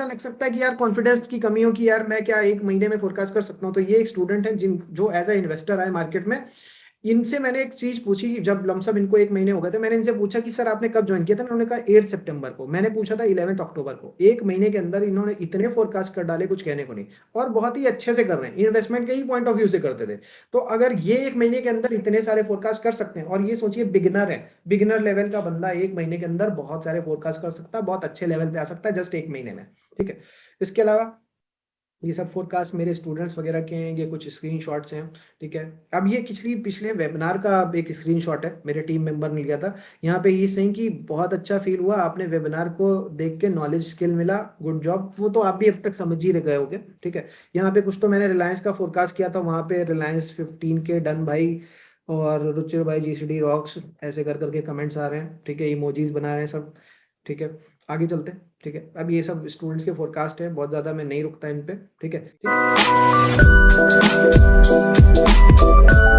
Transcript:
ऐसा लग सकता है कि यार कॉन्फिडेंस की कमी हो कि यार मैं क्या 1 महीने में फोरकास्ट कर सकता हूँ। तो ये एक स्टूडेंट है जो एज ए इन्वेस्टर आए मार्केट में। इनसे मैंने एक चीज पूछी कि जब लमसम इनको 1 महीने हो गए थे, मैंने इनसे पूछा कि सर आपने कब ज्वाइन किया था। उन्होंने कहा 8 सितंबर को। मैंने पूछा था 11 अक्टूबर को। 1 महीने के अंदर इन्होंने इतने फोरकास्ट कर डाले, कुछ कहने को नहीं। और बहुत ही अच्छे से कर रहे हैं, इन्वेस्टमेंट के ही पॉइंट ऑफ व्यू से करते थे। तो अगर ये 1 महीने के अंदर इतने सारे फोरकास्ट कर सकते हैं, और ये सोचिए बिगिनर है, बिगिनर लेवल का बंदा 1 महीने के अंदर बहुत सारे फोरकास्ट कर सकता है, बहुत अच्छे लेवल पे आ सकता है जस्ट 1 महीने में। ठीक है। इसके अलावा ये सब फोरकास्ट मेरे स्टूडेंट्स वगैरह के हैं, ये कुछ स्क्रीनशॉट्स हैं। ठीक है। अब ये पिछले वेबिनार का एक स्क्रीनशॉट है, मेरे टीम मेंबर ने लिया था। यहाँ पे ही सेइंग कि बहुत अच्छा फील हुआ, आपने वेबिनार को देख के नॉलेज स्किल मिला, गुड जॉब। वो तो आप भी अब तक समझ ही गए होगे। ठीक है। यहाँ पे कुछ तो मैंने रिलायंस का फोरकास्ट किया था, वहां पे रिलायंस 15 के डन भाई, और रुचिर भाई जीसीडी रॉक्स, ऐसे कर करके कमेंट्स आ रहे हैं। ठीक है। इमोजीज बना रहे हैं सब। ठीक है। आगे चलते हैं। ठीक है। अब ये सब स्टूडेंट्स के फोरकास्ट है, बहुत ज्यादा मैं नहीं रुकता इन पे। ठीक है। ठीक है।